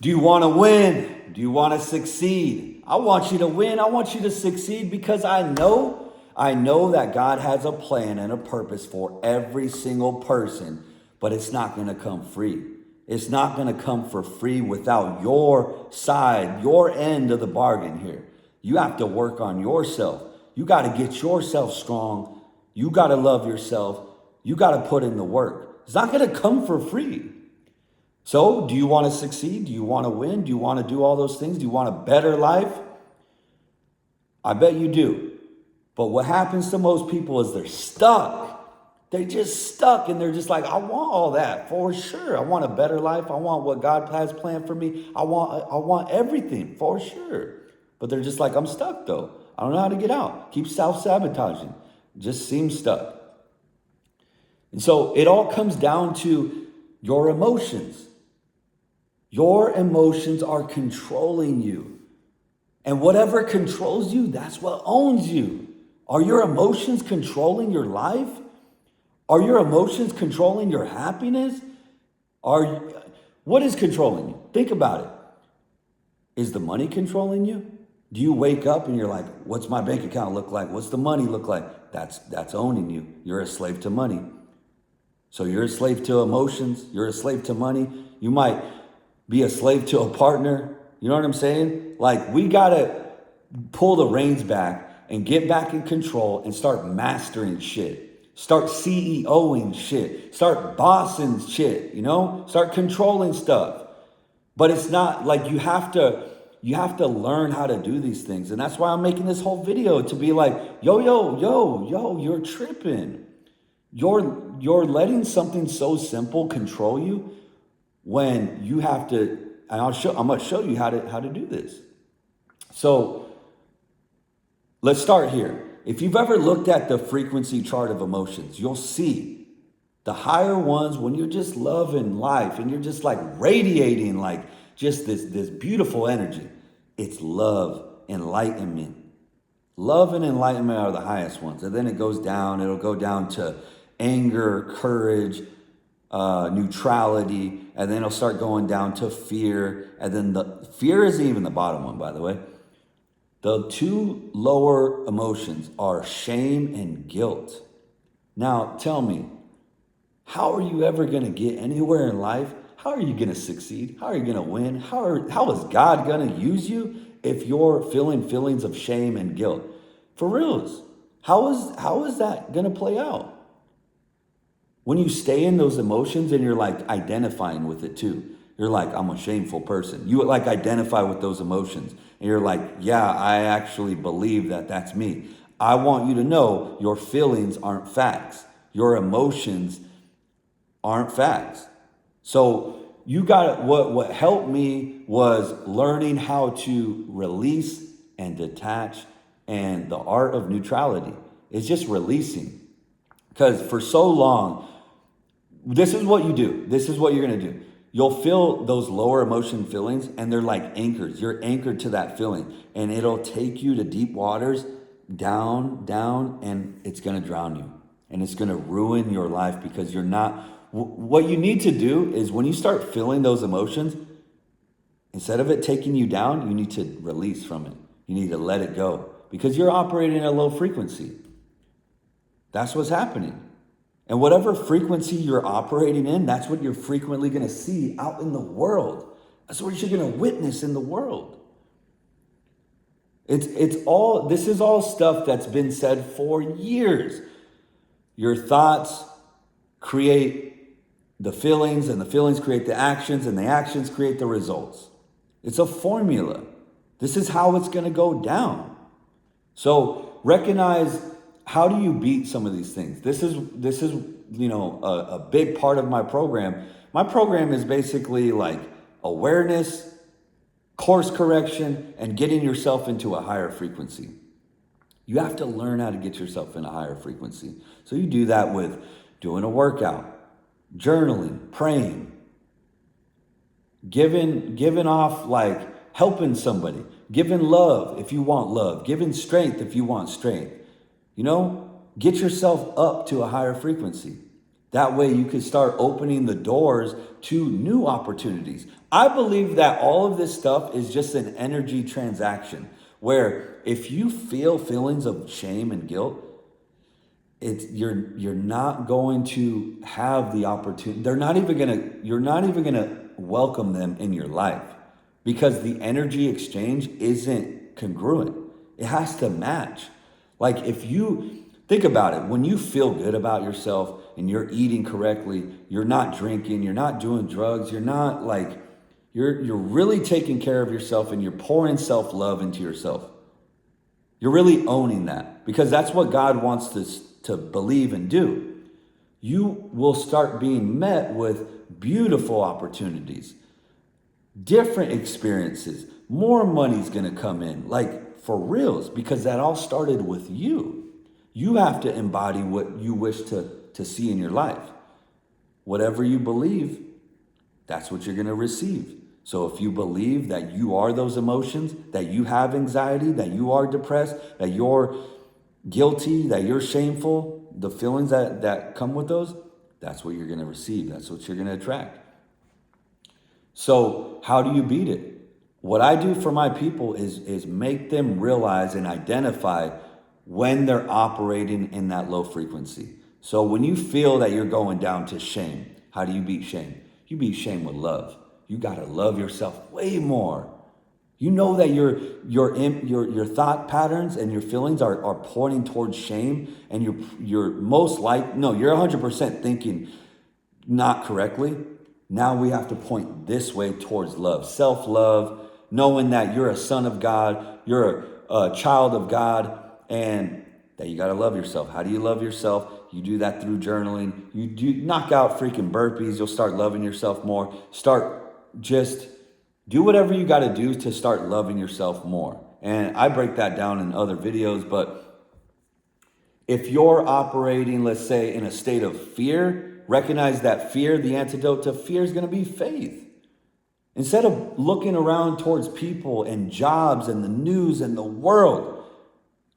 Do you want to win? Do you want to succeed? I want you to win. I want you to succeed because I know that God has a plan and a purpose for every single person, but it's not going to come free. It's not going to come for free without your side, your end of the bargain here. You have to work on yourself. You got to get yourself strong. You got to love yourself. You got to put in the work. It's not going to come for free. So, do you want to succeed? Do you want to win? Do you want to do all those things? Do you want a better life? I bet you do. But what happens to most people is they're stuck. They're just stuck and they're just like, I want all that for sure. I want a better life. I want what God has planned for me. I want everything for sure. But they're just like, I'm stuck though. I don't know how to get out. Keep self-sabotaging. Just seem stuck. And so it all comes down to your emotions. Your emotions are controlling you. And whatever controls you, that's what owns you. Are your emotions controlling your life? Are your emotions controlling your happiness? What is controlling you? Think about it. Is the money controlling you? Do you wake up and you're like, what's my bank account look like? What's the money look like? That's owning you. You're a slave to money. So you're a slave to emotions. You're a slave to money. You might be a slave to a partner. You know what I'm saying? Like, we got to pull the reins back and get back in control and start mastering shit. Start CEOing shit. Start bossing shit, Start controlling stuff. But it's not like you have to learn how to do these things. And that's why I'm making this whole video to be like, yo, you're tripping. You're letting something so simple control you when you have to, and I'm going to show you how to do this. So let's start here. If you've ever looked at the frequency chart of emotions, you'll see the higher ones when you're just loving life and you're just like radiating like just this beautiful energy. It's love, enlightenment. Love and enlightenment are the highest ones. And then it'll go down to anger, courage, neutrality, and then it'll start going down to fear. And then the fear isn't even the bottom one, by the way. The two lower emotions are shame and guilt. Now, tell me, how are you ever going to get anywhere in life? How are you going to succeed? How are you going to win? How is God going to use you if you're feeling feelings of shame and guilt? For reals, how is that going to play out? When you stay in those emotions and you're like identifying with it too. You're like, I'm a shameful person. You like identify with those emotions. And you're like, yeah, I actually believe that that's me. I want you to know your feelings aren't facts. Your emotions aren't facts. So you got what helped me was learning how to release and detach, and the art of neutrality. It's just releasing. Because for so long, this is what you do. This is what you're going to do. You'll feel those lower emotion feelings and they're like anchors. You're anchored to that feeling and it'll take you to deep waters, down, and it's going to drown you. And it's going to ruin your life because you're not. What you need to do is when you start feeling those emotions, instead of it taking you down, you need to release from it. You need to let it go because you're operating at a low frequency. That's what's happening. And whatever frequency you're operating in, that's what you're frequently going to see out in the world. That's what you're going to witness in the world. This is all stuff that's been said for years. Your thoughts create the feelings, and the feelings create the actions, and the actions create the results. It's a formula. This is how it's going to go down. So recognize, how do you beat some of these things? This is a big part of my program. My program is basically like awareness, course correction, and getting yourself into a higher frequency. You have to learn how to get yourself in a higher frequency. So you do that with doing a workout, journaling, praying, giving off, like helping somebody, giving love if you want love, giving strength if you want strength. Get yourself up to a higher frequency. That way you can start opening the doors to new opportunities. I believe that all of this stuff is just an energy transaction where if you feel feelings of shame and guilt, you're not going to have the opportunity. You're not even gonna welcome them in your life because the energy exchange isn't congruent. It has to match. Like if you think about it, when you feel good about yourself and you're eating correctly, you're not drinking, you're not doing drugs, you're not like you're really taking care of yourself and you're pouring self-love into yourself. You're really owning that because that's what God wants to believe and do. You will start being met with beautiful opportunities, different experiences, more money's gonna come in, like for reals, because that all started with you. You have to embody what you wish to see in your life. Whatever you believe, that's what you're gonna receive. So if you believe that you are those emotions, that you have anxiety, that you are depressed, that you're guilty, that you're shameful, the feelings that come with those, that's what you're going to receive. That's what you're going to attract. So how do you beat it? What I do for my people is make them realize and identify when they're operating in that low frequency. So when you feel that you're going down to shame, how do you beat shame? You beat shame with love. You got to love yourself way more. You know that your thought patterns and your feelings are pointing towards shame, and you're most like no, you're 100% thinking not correctly. Now we have to point this way towards love, self-love, knowing that you're a son of God, you're a child of God, and that you got to love yourself. How do you love yourself? You do that through journaling. You do knock out freaking burpees. You'll start loving yourself more. Just do whatever you got to do to start loving yourself more. And I break that down in other videos, but if you're operating, let's say, in a state of fear, recognize that fear, the antidote to fear is going to be faith. Instead of looking around towards people and jobs and the news and the world,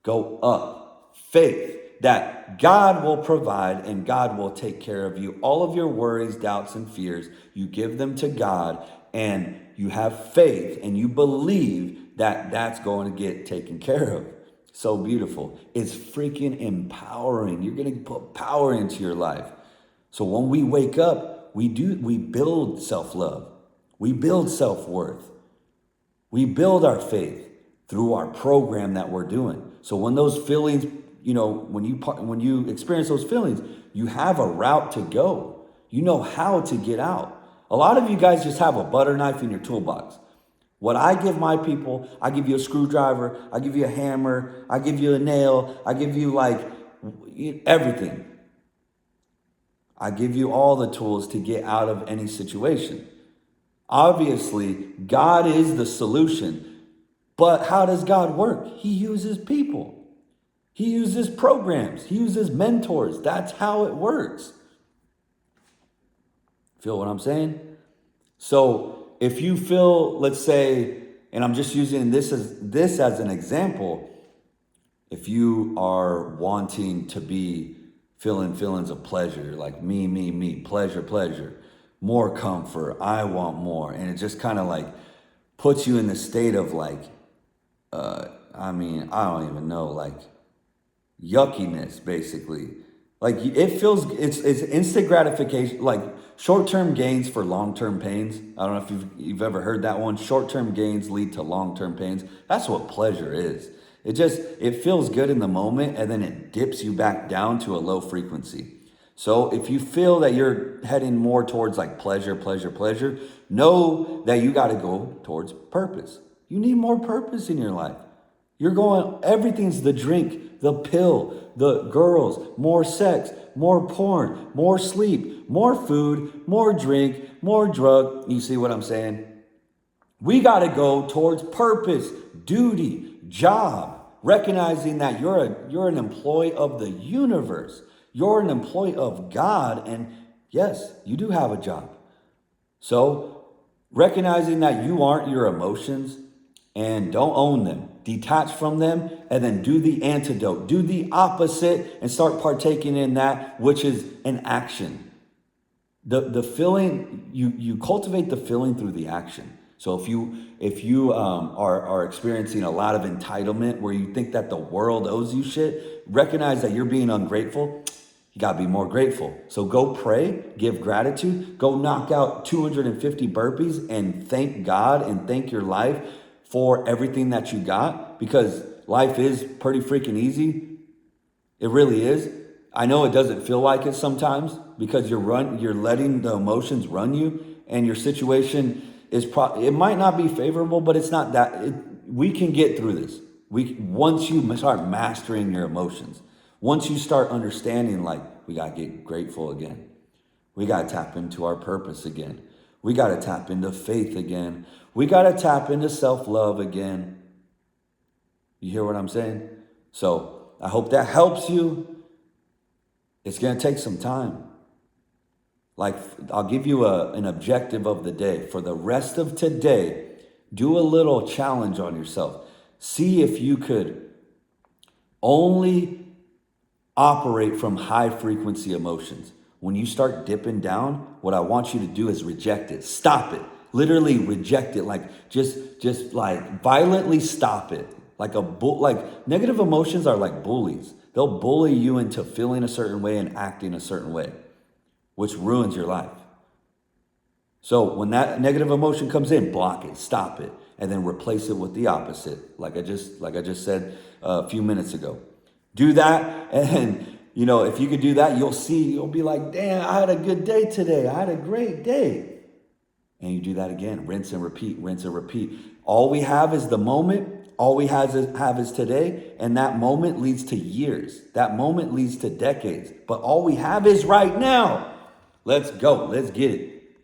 go up. Faith that God will provide and God will take care of you. All of your worries, doubts, and fears, you give them to God, and you have faith and you believe that that's going to get taken care of. So beautiful. It's freaking empowering. You're going to put power into your life. So when we wake up, we build self-love. We build self-worth. We build our faith through our program that we're doing. So when those feelings, when you experience those feelings, you have a route to go. You know how to get out. A lot of you guys just have a butter knife in your toolbox. What I give my people, I give you a screwdriver, I give you a hammer, I give you a nail, I give you everything. I give you all the tools to get out of any situation. Obviously, God is the solution. But how does God work? He uses people. He uses programs. He uses mentors. That's how it works. Feel what I'm saying? So if you feel, let's say, and I'm just using this as an example, if you are wanting to be feeling feelings of pleasure, like me, pleasure, more comfort, I want more, and it just kind of puts you in the state of I don't even know, yuckiness, basically. It feels, it's instant gratification, short-term gains for long-term pains. I don't know if you've ever heard that one. Short-term gains lead to long-term pains. That's what pleasure is. It feels good in the moment, and then it dips you back down to a low frequency. So if you feel that you're heading more towards pleasure, know that you got to go towards purpose. You need more purpose in your life. Everything's the drink, the pill, the girls, more sex, more porn, more sleep, more food, more drink, more drug. You see what I'm saying? We got to go towards purpose, duty, job, recognizing that you're an employee of the universe. You're an employee of God, and yes, you do have a job. So recognizing that you aren't your emotions, and don't own them. Detach from them and then do the antidote. Do the opposite and start partaking in that, which is an action. The feeling, you cultivate the feeling through the action. So if you are experiencing a lot of entitlement where you think that the world owes you shit, recognize that you're being ungrateful. You got to be more grateful. So go pray, give gratitude, go knock out 250 burpees and thank God and thank your life for everything that you got, because life is pretty freaking easy. It really is. I know it doesn't feel like it sometimes because you're letting the emotions run you, and your situation is it might not be favorable, but it's not that we can get through this. Once you start mastering your emotions, once you start understanding, like, we got to get grateful again. We got to tap into our purpose again. We got to tap into faith again. We got to tap into self-love again. You hear what I'm saying? So I hope that helps you. It's going to take some time. Like, I'll give you an objective of the day. For the rest of today, do a little challenge on yourself. See if you could only operate from high frequency emotions. When you start dipping down, what I want you to do is reject it. Stop it. Literally reject it. Like, just like violently stop it. Like negative emotions are like bullies. They'll bully you into feeling a certain way and acting a certain way, which ruins your life. So when that negative emotion comes in, block it, stop it, and then replace it with the opposite. Like I just said a few minutes ago. Do that, and if you could do that, you'll be like, damn, I had a good day today. I had a great day. And you do that again, rinse and repeat, rinse and repeat. All we have is the moment. All we have is today, and that moment leads to years. That moment leads to decades. But all we have is right now. Let's go. Let's get it.